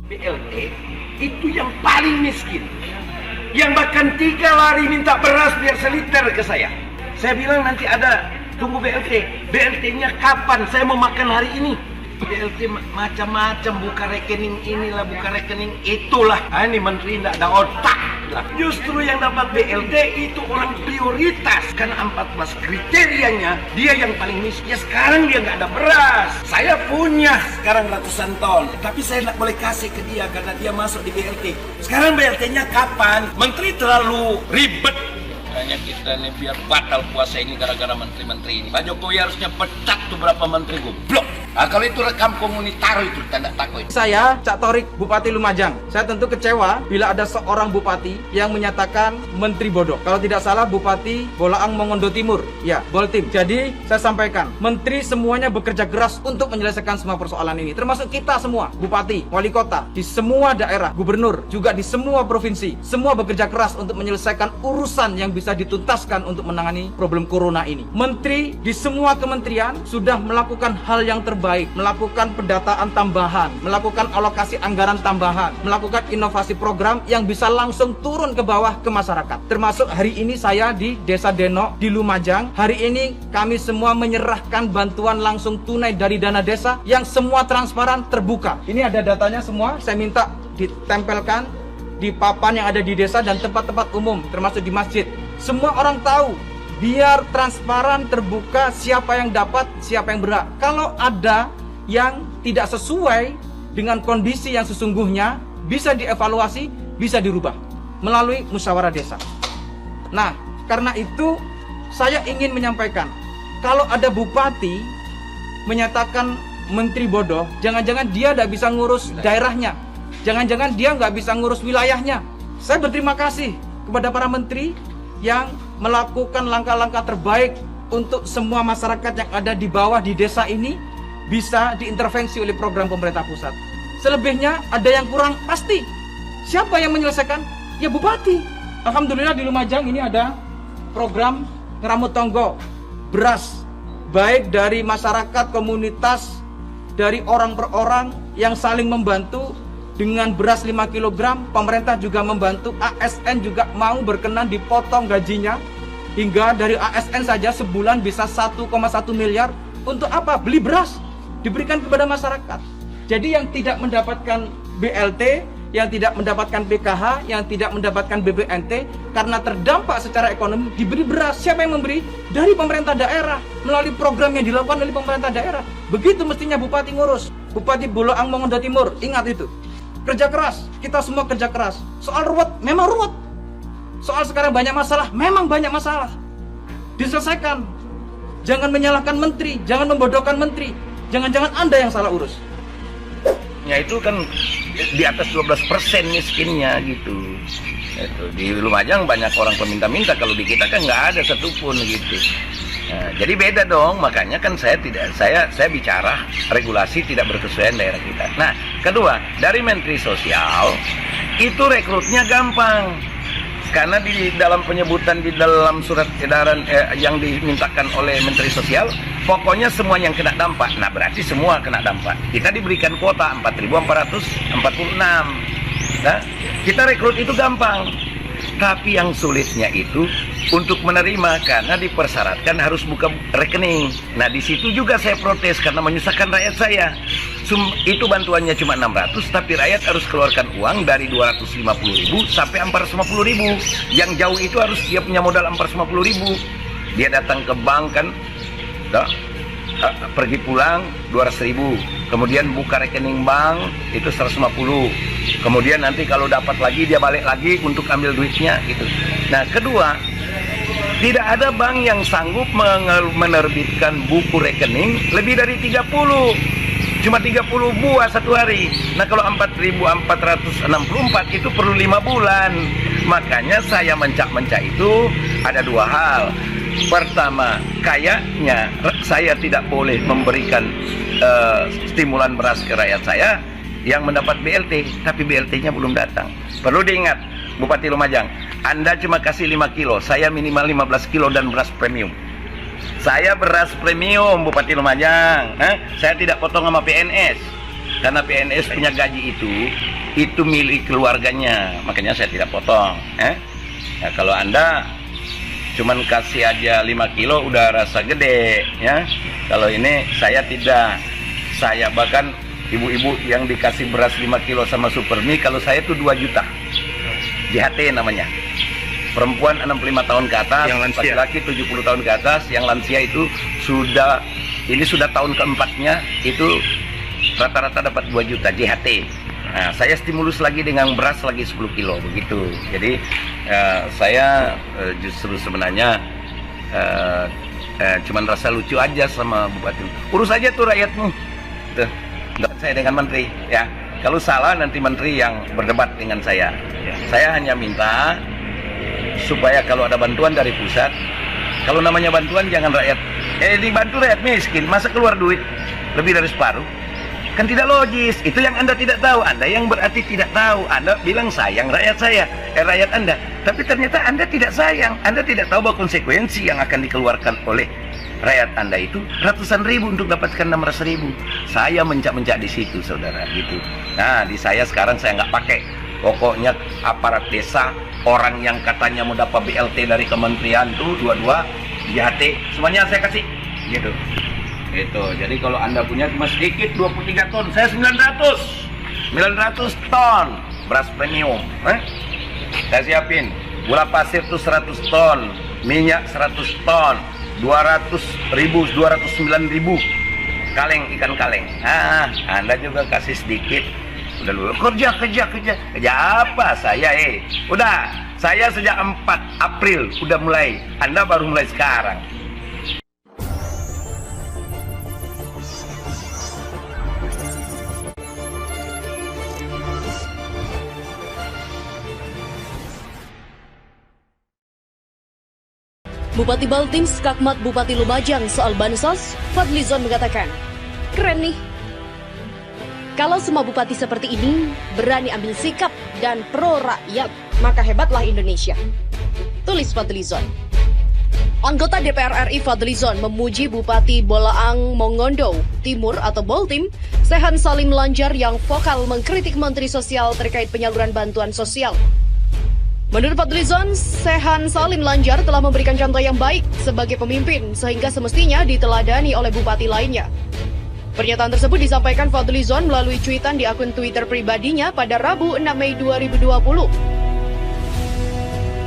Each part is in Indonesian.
BLT itu yang paling miskin, yang bahkan 3 lari minta beras biar seliter ke saya. Saya bilang nanti ada, tunggu BLT-nya kapan? Saya mau makan hari ini. BLT macam-macam, buka rekening inilah, buka rekening itulah. Ini menteri tidak ada otak lah. Justru yang dapat BLT itu orang prioritas, karena 14 kriterianya dia yang paling miskin. Ya sekarang dia nggak ada beras. Saya punya sekarang ratusan ton, tapi saya tidak boleh kasih ke dia karena dia masuk di BLT. Sekarang BLT-nya kapan? Menteri terlalu ribet. Hanya kita nih biar batal puasa ini gara-gara menteri-menteri ini. Pak Jokowi harusnya pecat tuh berapa menteri goblok. Nah, kalau itu rekam komunitar itu tanda takut. Saya Cak Torik, Bupati Lumajang. Saya tentu kecewa bila ada seorang bupati yang menyatakan menteri bodoh. Kalau tidak salah Bupati Bolaang Mongondo Timur, ya, Boltim. Jadi saya sampaikan, menteri semuanya bekerja keras untuk menyelesaikan semua persoalan ini. Termasuk kita semua, bupati, wali kota, di semua daerah, gubernur, juga di semua provinsi. Semua bekerja keras untuk menyelesaikan urusan yang bisa dituntaskan untuk menangani problem corona ini. Menteri di semua kementerian sudah melakukan hal yang terbaik, melakukan pendataan tambahan, melakukan alokasi anggaran tambahan, melakukan inovasi program yang bisa langsung turun ke bawah ke masyarakat. Termasuk hari ini saya di Desa Denok di Lumajang. Hari ini kami semua menyerahkan bantuan langsung tunai dari dana desa yang semua transparan, terbuka. Ini ada datanya semua, saya minta ditempelkan di papan yang ada di desa dan tempat-tempat umum, termasuk di masjid. Semua orang tahu, biar transparan, terbuka, siapa yang dapat, siapa yang berhak. Kalau ada yang tidak sesuai dengan kondisi yang sesungguhnya, bisa dievaluasi, bisa dirubah melalui musyawarah desa. Nah, karena itu saya ingin menyampaikan, kalau ada bupati menyatakan menteri bodoh, jangan-jangan dia tidak bisa ngurus daerahnya, jangan-jangan dia nggak bisa ngurus wilayahnya. Saya berterima kasih kepada para menteri yang melakukan langkah-langkah terbaik untuk semua masyarakat yang ada di bawah di desa ini bisa diintervensi oleh program pemerintah pusat. Selebihnya ada yang kurang pasti. Siapa yang menyelesaikan? Ya bupati. Alhamdulillah di Lumajang ini ada program ngeramut tonggo, beras, baik dari masyarakat, komunitas, dari orang per orang yang saling membantu. Dengan beras 5 kg, pemerintah juga membantu, ASN juga mau berkenan dipotong gajinya. Hingga dari ASN saja sebulan bisa 1,1 miliar. Untuk apa? Beli beras, diberikan kepada masyarakat. Jadi yang tidak mendapatkan BLT, yang tidak mendapatkan PKH, yang tidak mendapatkan BPNT, karena terdampak secara ekonomi, diberi beras. Siapa yang memberi? Dari pemerintah daerah, melalui program yang dilakukan oleh pemerintah daerah. Begitu mestinya bupati ngurus. Bupati Bolaang Mongondo Timur, ingat itu. Kerja keras, kita semua kerja keras. Soal ruwet, memang ruwet. Soal sekarang banyak masalah, memang banyak masalah. Diselesaikan. Jangan menyalahkan menteri, jangan membodohkan menteri. Jangan-jangan Anda yang salah urus. Ya itu kan di atas 12% miskinnya gitu. Itu di Lumajang banyak orang peminta-minta, kalau di kita kan nggak ada satupun gitu. Nah, jadi beda dong, makanya kan saya bicara regulasi tidak berkesesuaian daerah kita. Nah, kedua, dari Menteri Sosial itu rekrutnya gampang. Karena di dalam penyebutan di dalam surat edaran yang dimintakan oleh Menteri Sosial, pokoknya semua yang kena dampak. Nah, berarti semua kena dampak. Kita diberikan kuota 4.446. Nah, kita rekrut itu gampang. Tapi yang sulitnya itu untuk menerima, karena dipersyaratkan harus buka rekening. Nah, di situ juga saya protes karena menyusahkan rakyat saya. Itu bantuannya cuma 600, tapi rakyat harus keluarkan uang dari 250.000 sampai 450.000. Yang jauh itu harus dia punya modal 450.000. Dia datang ke bank kan, pergi pulang 200.000. Kemudian buka rekening bank itu 150. Kemudian nanti kalau dapat lagi dia balik lagi untuk ambil duitnya gitu. Nah, kedua, tidak ada bank yang sanggup menerbitkan buku rekening lebih dari 30. Cuma 30 buah satu hari. Nah, kalau 4.464 itu perlu 5 bulan. Makanya saya mencak-mencak itu ada dua hal. Pertama, kayaknya saya tidak boleh memberikan stimulan beras ke rakyat saya yang mendapat BLT, tapi BLT-nya belum datang. Perlu diingat, Bupati Lumajang, Anda cuma kasih 5 kilo, saya minimal 15 kilo dan beras premium. Saya beras premium, Bupati Lumajang. Saya tidak potong sama PNS. Karena PNS punya gaji itu milik keluarganya, makanya saya tidak potong. Ya, kalau Anda cuman kasih aja 5 kilo udah rasa gede, ya. Kalau ini saya tidak. Saya bahkan ibu-ibu yang dikasih beras 5 kilo sama Supermi, kalau saya itu 2 juta. JHT namanya. Perempuan 65 tahun ke atas, laki-laki 70 tahun ke atas, yang lansia itu sudah tahun keempatnya, itu rata-rata dapat 2 juta JHT. Nah, saya stimulus lagi dengan beras lagi 10 kilo begitu. Jadi saya justru sebenarnya cuman rasa lucu aja sama Bupati. Urus aja tuh rakyatmu. Tuh, saya dengan menteri, ya. Kalau salah nanti menteri yang berdebat dengan saya. Saya hanya minta supaya kalau ada bantuan dari pusat, kalau namanya bantuan jangan rakyat dibantu rakyat miskin, masa keluar duit lebih dari separuh? Kan tidak logis. Itu yang Anda tidak tahu. Anda yang berarti tidak tahu. Anda bilang sayang rakyat rakyat Anda. Tapi ternyata Anda tidak sayang. Anda tidak tahu bahwa konsekuensi yang akan dikeluarkan oleh rakyat Anda itu ratusan ribu untuk dapatkan 600.000. Saya mencak-mencak di situ, saudara, gitu. Nah, di saya sekarang saya nggak pakai. Pokoknya aparat desa, orang yang katanya mau dapat BLT dari kementerian tuh, 22, JHT, semuanya saya kasih, gitu. Gitu. Jadi kalau Anda punya cuma sedikit, 23 ton, saya 900 ton beras premium. Saya siapin gula pasir tuh 100 ton, minyak 100 ton, 209.000 kaleng, ikan kaleng. Anda juga kasih sedikit. Udah lu kerja apa saya udah, saya sejak 4 April udah mulai, Anda baru mulai sekarang. Bupati Baltim Skakmat Bupati Lumajang soal bansos, Fadlizon mengatakan, keren nih. Kalau semua bupati seperti ini berani ambil sikap dan pro rakyat, maka hebatlah Indonesia. Tulis Fadlizon. Anggota DPR RI Fadlizon memuji Bupati Bolaang Mongondo Timur atau Baltim, Sehan Salim Lanjar yang vokal mengkritik Menteri Sosial terkait penyaluran bantuan sosial. Menurut Fadlizon, Sehan Salim Lanjar telah memberikan contoh yang baik sebagai pemimpin sehingga semestinya diteladani oleh bupati lainnya. Pernyataan tersebut disampaikan Fadlizon melalui cuitan di akun Twitter pribadinya pada Rabu 6 Mei 2020.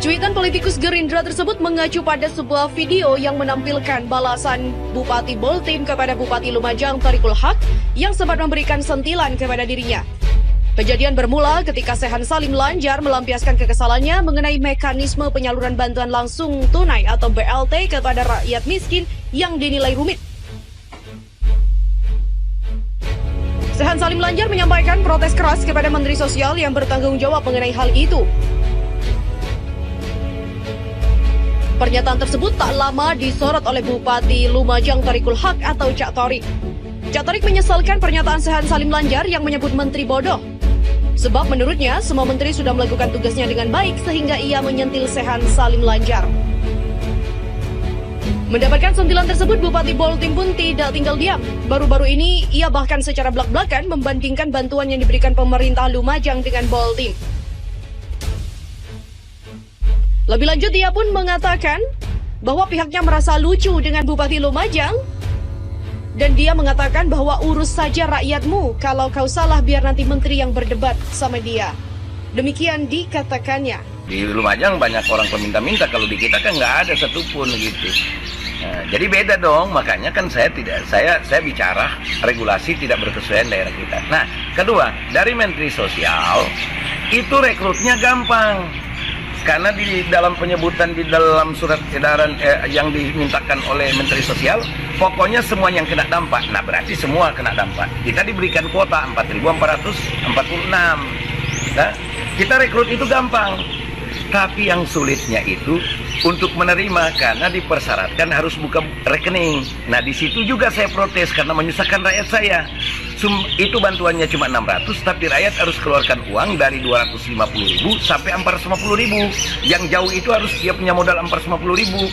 Cuitan politikus Gerindra tersebut mengacu pada sebuah video yang menampilkan balasan Bupati Baltim kepada Bupati Lumajang Tariqul Haq yang sempat memberikan sentilan kepada dirinya. Kejadian bermula ketika Sehan Salim Lanjar melampiaskan kekesalannya mengenai mekanisme penyaluran bantuan langsung tunai atau BLT kepada rakyat miskin yang dinilai rumit. Sehan Salim Lanjar menyampaikan protes keras kepada Menteri Sosial yang bertanggung jawab mengenai hal itu. Pernyataan tersebut tak lama disorot oleh Bupati Lumajang Tariqul Haq atau Cak Torik. Cak Torik menyesalkan pernyataan Sehan Salim Lanjar yang menyebut menteri bodoh. Sebab menurutnya, semua menteri sudah melakukan tugasnya dengan baik sehingga ia menyentil Sehan Salim Lanjar. Mendapatkan sentilan tersebut, Bupati Baltim pun tidak tinggal diam. Baru-baru ini, ia bahkan secara belak-belakan membandingkan bantuan yang diberikan pemerintah Lumajang dengan Baltim. Lebih lanjut, ia pun mengatakan bahwa pihaknya merasa lucu dengan Bupati Lumajang. Dan dia mengatakan bahwa urus saja rakyatmu, kalau kau salah biar nanti menteri yang berdebat sama dia. Demikian dikatakannya. Di Lumajang banyak orang peminta-minta, kalau di kita kan nggak ada satupun gitu. Nah, jadi beda dong, makanya kan saya bicara regulasi tidak berkesesuaian daerah kita. Nah, kedua, dari Menteri Sosial itu rekrutnya gampang. Karena di dalam penyebutan di dalam surat edaran yang dimintakan oleh Menteri Sosial, pokoknya semua yang kena dampak. Nah, berarti semua kena dampak. Kita diberikan kuota 4.446. Nah, kita rekrut itu gampang. Tapi yang sulitnya itu untuk menerima karena dipersyaratkan harus buka rekening. Nah, di situ juga saya protes karena menyusahkan rakyat saya. Itu bantuannya cuma 600, tapi rakyat harus keluarkan uang dari 250.000 sampai 450.000. Yang jauh itu harus dia punya modal 450.000.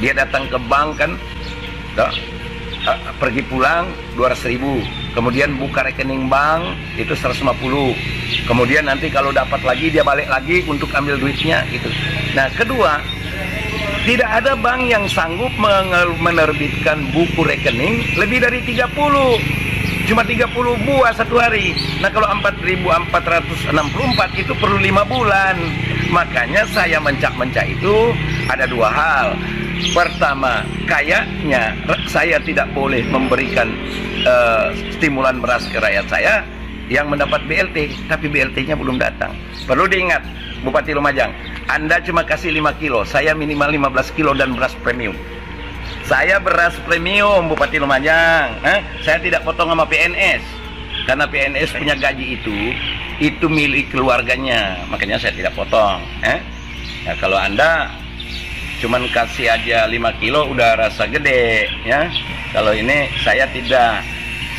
Dia datang ke bank kan, pergi pulang 200.000, kemudian buka rekening bank itu 150, kemudian nanti kalau dapat lagi dia balik lagi untuk ambil duitnya gitu. Nah kedua, tidak ada bank yang sanggup menerbitkan buku rekening lebih dari 30, cuma 30 buah satu hari. Nah kalau 4.464 itu perlu 5 bulan. Makanya saya mencak-mencak itu ada dua hal. Pertama, kayaknya saya tidak boleh memberikan stimulan beras ke rakyat saya yang mendapat BLT, tapi BLT-nya belum datang. Perlu diingat, Bupati Lumajang, Anda cuma kasih 5 kilo, saya minimal 15 kilo dan beras premium. Saya beras premium, Bupati Lumajang. Saya tidak potong sama PNS, karena PNS punya gaji itu milik keluarganya, makanya saya tidak potong. Nah, kalau Anda cuman kasih aja 5 kilo udah rasa gede ya. Kalau ini saya tidak.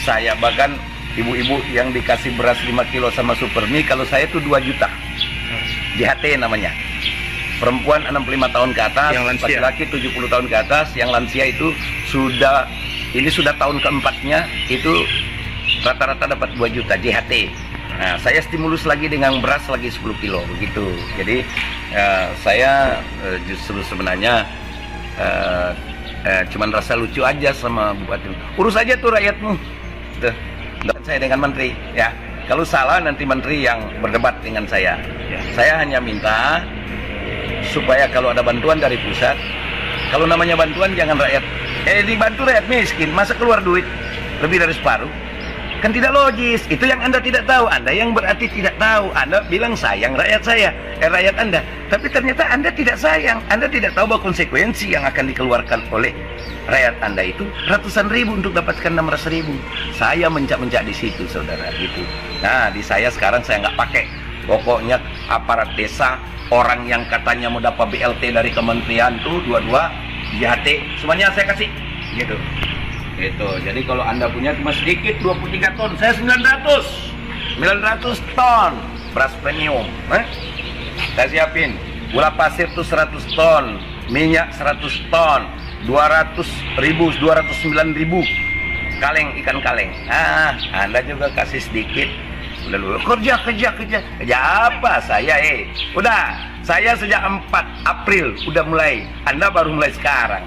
Saya bahkan ibu-ibu yang dikasih beras 5 kilo sama Supermi, kalau saya itu 2 juta. JHT namanya. Perempuan 65 tahun ke atas, laki-laki 70 tahun ke atas, yang lansia itu sudah tahun keempatnya itu rata-rata dapat 2 juta JHT. Nah, saya stimulus lagi dengan beras lagi 10 kilo begitu. Jadi saya justru sebenarnya cuman rasa lucu aja sama Bupati. Urus aja tuh rakyatmu. Tuh. Dan saya dengan menteri ya. Kalau salah nanti menteri yang berdebat dengan saya. Saya hanya minta supaya kalau ada bantuan dari pusat, kalau namanya bantuan jangan rakyat dibantu rakyat miskin, masa keluar duit lebih dari separuh? Kan tidak logis. Itu yang Anda tidak tahu. Anda yang berarti tidak tahu. Anda bilang sayang rakyat saya, rakyat Anda. Tapi ternyata Anda tidak sayang. Anda tidak tahu bahwa konsekuensi yang akan dikeluarkan oleh rakyat Anda itu ratusan ribu untuk dapatkan 600.000. Saya mencak-mencak di situ, saudara. Gitu. Nah, di saya sekarang saya nggak pakai. Pokoknya aparat desa, orang yang katanya mau dapat BLT dari kementerian tuh, dua-dua, JHT, semuanya saya kasih. Gitu. Gitu. Jadi kalau Anda punya cuma sedikit 23 ton, saya 900 ton beras premium. Saya siapin gula pasir tuh 100 ton, minyak 100 ton, 209.000 kaleng ikan kaleng. Anda juga kasih sedikit. Udah dulu kerja apa saya udah saya sejak 4 April udah mulai, Anda baru mulai sekarang.